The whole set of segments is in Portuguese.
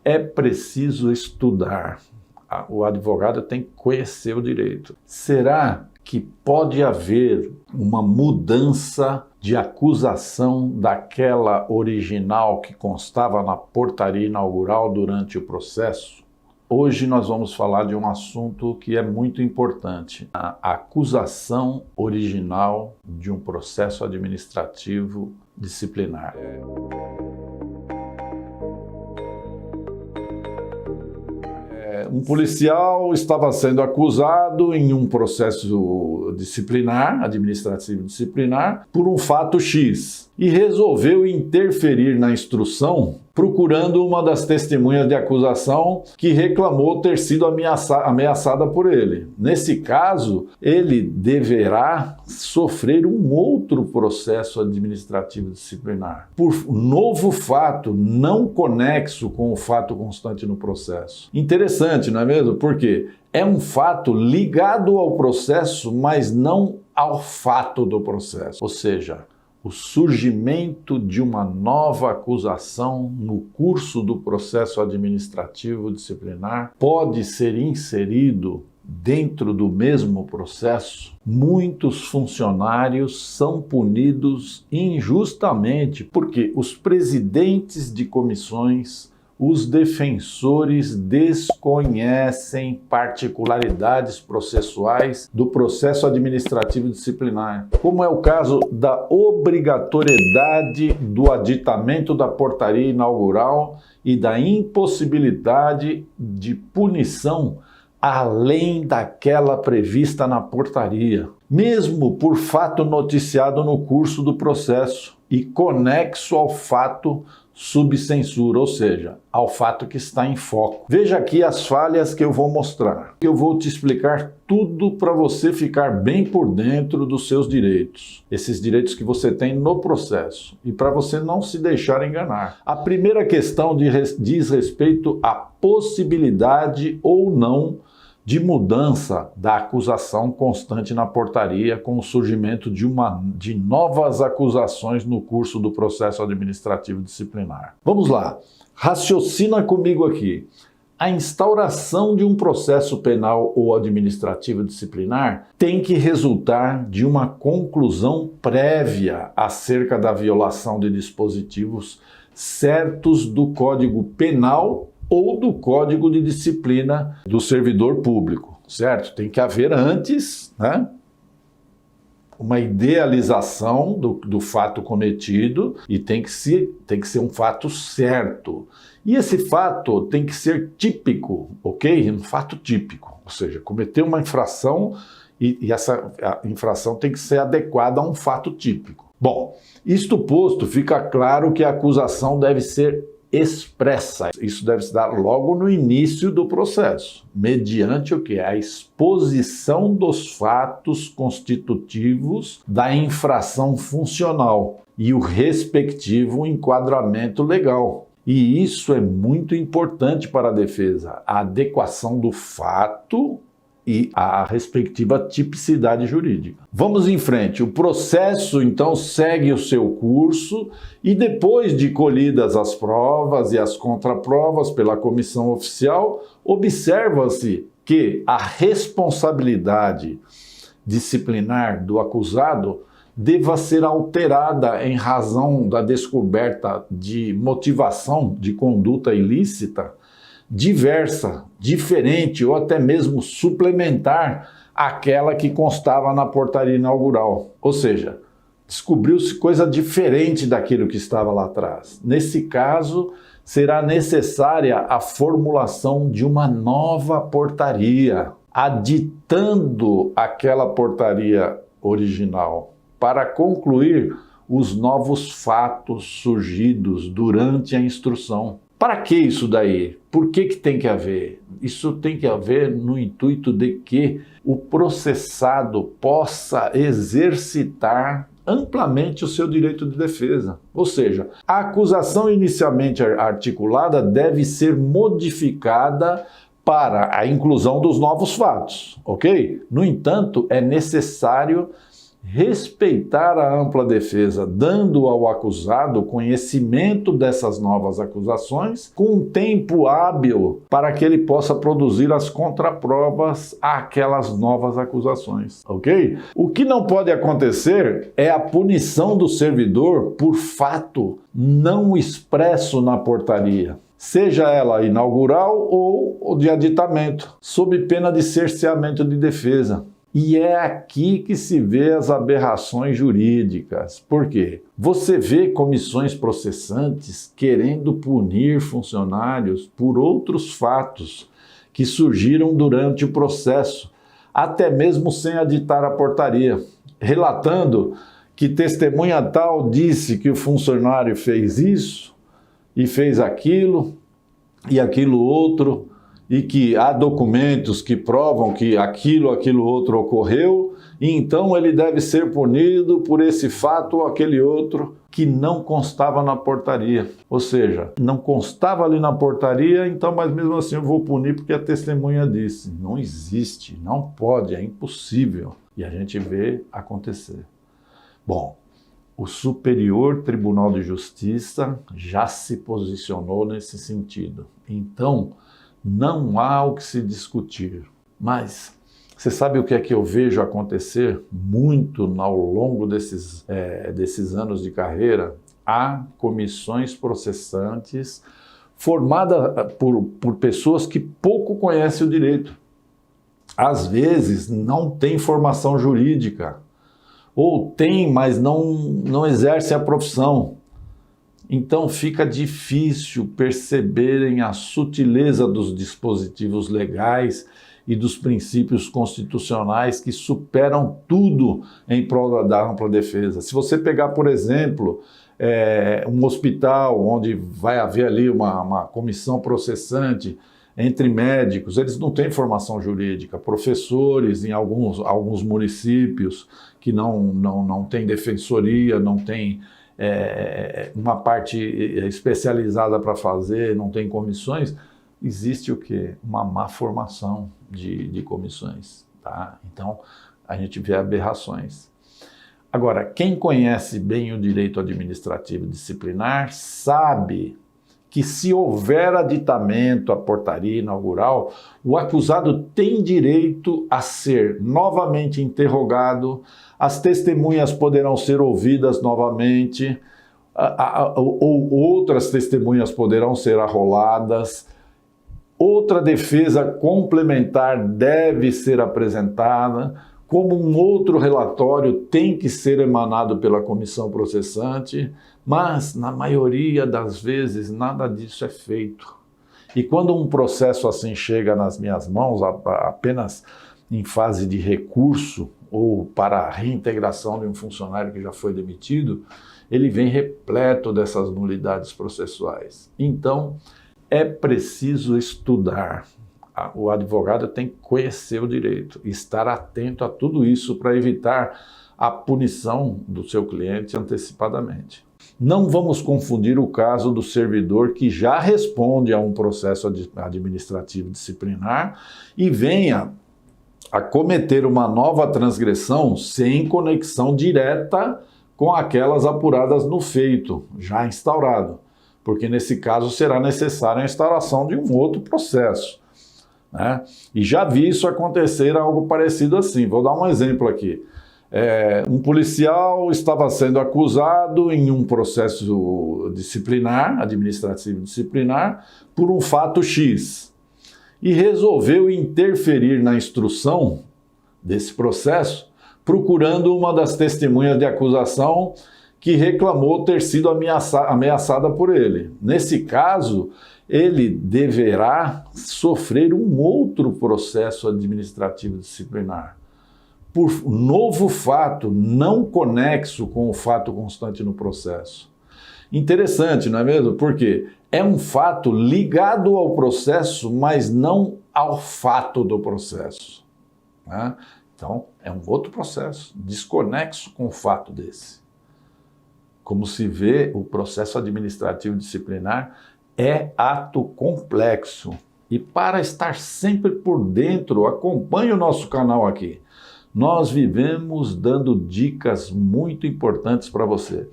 É preciso estudar. O advogado tem que conhecer o direito. Será que pode haver uma mudança de acusação daquela original que constava na portaria inaugural durante o processo? Hoje nós vamos falar de um assunto que é muito importante: a acusação original de um processo administrativo disciplinar. Um policial estava sendo acusado em um processo disciplinar, administrativo disciplinar, por um fato X e resolveu interferir na instrução procurando uma das testemunhas de acusação que reclamou ter sido ameaçada por ele. Nesse caso, ele deverá sofrer um outro processo administrativo disciplinar por novo fato não conexo com o fato constante no processo. Interessante, não é mesmo? Porque é um fato ligado ao processo, mas não ao fato do processo. Ou seja, o surgimento de uma nova acusação no curso do processo administrativo disciplinar pode ser inserido dentro do mesmo processo. Muitos funcionários são punidos injustamente porque os presidentes de comissões, os defensores desconhecem particularidades processuais do processo administrativo disciplinar, como é o caso da obrigatoriedade do aditamento da portaria inaugural e da impossibilidade de punição além daquela prevista na portaria, mesmo por fato noticiado no curso do processo e conexo ao fato subcensura, ou seja, ao fato que está em foco. Veja aqui as falhas que eu vou mostrar. Eu vou te explicar tudo para você ficar bem por dentro dos seus direitos, esses direitos que você tem no processo, e para você não se deixar enganar. A primeira questão diz respeito à possibilidade ou não de mudança da acusação constante na portaria com o surgimento de novas acusações no curso do processo administrativo disciplinar. Vamos lá, raciocina comigo aqui. A instauração de um processo penal ou administrativo disciplinar tem que resultar de uma conclusão prévia acerca da violação de dispositivos certos do Código Penal ou do Código de Disciplina do servidor público, certo? Tem que haver antes, né, uma idealização do fato cometido e tem que ser um fato certo. E esse fato tem que ser típico, ok? Um fato típico, ou seja, cometer uma infração e essa infração tem que ser adequada a um fato típico. Bom, isto posto, fica claro que a acusação deve ser expressa. Isso deve se dar logo no início do processo, mediante o que? A exposição dos fatos constitutivos da infração funcional e o respectivo enquadramento legal. E isso é muito importante para a defesa, a adequação do fato e a respectiva tipicidade jurídica. Vamos em frente. O processo, então, segue o seu curso e depois de colhidas as provas e as contraprovas pela comissão oficial, observa-se que a responsabilidade disciplinar do acusado deva ser alterada em razão da descoberta de motivação de conduta ilícita diversa, diferente ou até mesmo suplementar àquela que constava na portaria inaugural. Ou seja, descobriu-se coisa diferente daquilo que estava lá atrás. Nesse caso, será necessária a formulação de uma nova portaria, aditando aquela portaria original, para concluir os novos fatos surgidos durante a instrução. Para que isso daí? Por que tem que haver? Isso tem que haver no intuito de que o processado possa exercitar amplamente o seu direito de defesa. Ou seja, a acusação inicialmente articulada deve ser modificada para a inclusão dos novos fatos, ok? No entanto, é necessário respeitar a ampla defesa, dando ao acusado conhecimento dessas novas acusações, com um tempo hábil para que ele possa produzir as contraprovas àquelas novas acusações, ok? O que não pode acontecer é a punição do servidor por fato não expresso na portaria, seja ela inaugural ou de aditamento, sob pena de cerceamento de defesa. E é aqui que se vê as aberrações jurídicas. Por quê? Você vê comissões processantes querendo punir funcionários por outros fatos que surgiram durante o processo, até mesmo sem aditar a portaria, relatando que testemunha tal disse que o funcionário fez isso e fez aquilo e aquilo outro, e que há documentos que provam que aquilo outro ocorreu, e então ele deve ser punido por esse fato ou aquele outro que não constava na portaria. Ou seja, não constava ali na portaria, então, mas mesmo assim eu vou punir porque a testemunha disse. Não existe, não pode, é impossível. E a gente vê acontecer. Bom, o Superior Tribunal de Justiça já se posicionou nesse sentido. Então, não há o que se discutir. Mas você sabe o que é que eu vejo acontecer muito ao longo desses anos de carreira? Há comissões processantes formadas por pessoas que pouco conhecem o direito. Às vezes não tem formação jurídica, ou tem, mas não exerce a profissão. Então fica difícil perceberem a sutileza dos dispositivos legais e dos princípios constitucionais que superam tudo em prol da ampla defesa. Se você pegar, por exemplo, um hospital onde vai haver ali uma comissão processante entre médicos, eles não têm formação jurídica, professores em alguns municípios que não têm defensoria, não têm uma parte especializada para fazer, não tem comissões, existe o quê? Uma má formação de comissões, tá? Então, a gente vê aberrações. Agora, quem conhece bem o direito administrativo disciplinar sabe que se houver aditamento à portaria inaugural, o acusado tem direito a ser novamente interrogado, as testemunhas poderão ser ouvidas novamente, ou outras testemunhas poderão ser arroladas, outra defesa complementar deve ser apresentada, como um outro relatório tem que ser emanado pela comissão processante, mas na maioria das vezes nada disso é feito. E quando um processo assim chega nas minhas mãos, apenas em fase de recurso ou para a reintegração de um funcionário que já foi demitido, ele vem repleto dessas nulidades processuais. Então, é preciso estudar. O advogado tem que conhecer o direito, estar atento a tudo isso para evitar a punição do seu cliente antecipadamente. Não vamos confundir o caso do servidor que já responde a um processo administrativo disciplinar e venha a cometer uma nova transgressão sem conexão direta com aquelas apuradas no feito já instaurado, porque nesse caso será necessária a instauração de um outro processo, né? E já vi isso acontecer algo parecido assim. Vou dar um exemplo aqui. Um policial estava sendo acusado em um processo disciplinar, administrativo disciplinar, por um fato X e resolveu interferir na instrução desse processo, procurando uma das testemunhas de acusação que reclamou ter sido ameaçada por ele. Nesse caso, ele deverá sofrer um outro processo administrativo disciplinar, por novo fato não conexo com o fato constante no processo. Interessante, não é mesmo? Porque é um fato ligado ao processo, mas não ao fato do processo, né? Então, é um outro processo, desconexo com o fato desse. Como se vê, o processo administrativo disciplinar é ato complexo. E para estar sempre por dentro, acompanhe o nosso canal aqui. Nós vivemos dando dicas muito importantes para você.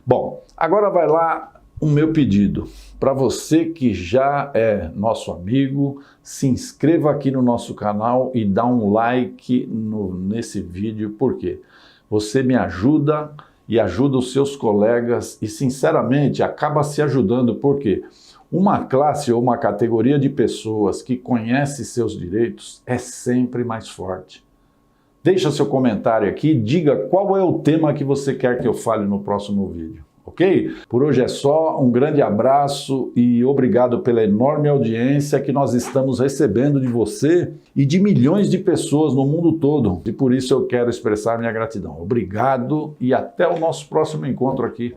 Bom, agora vai lá o meu pedido. Para você que já é nosso amigo, se inscreva aqui no nosso canal e dá um like nesse vídeo, por quê? Você me ajuda e ajuda os seus colegas e, sinceramente, acaba se ajudando, porque uma classe ou uma categoria de pessoas que conhece seus direitos é sempre mais forte. Deixa seu comentário aqui, diga qual é o tema que você quer que eu fale no próximo vídeo, ok? Por hoje é só, um grande abraço e obrigado pela enorme audiência que nós estamos recebendo de você e de milhões de pessoas no mundo todo. E por isso eu quero expressar minha gratidão. Obrigado e até o nosso próximo encontro aqui.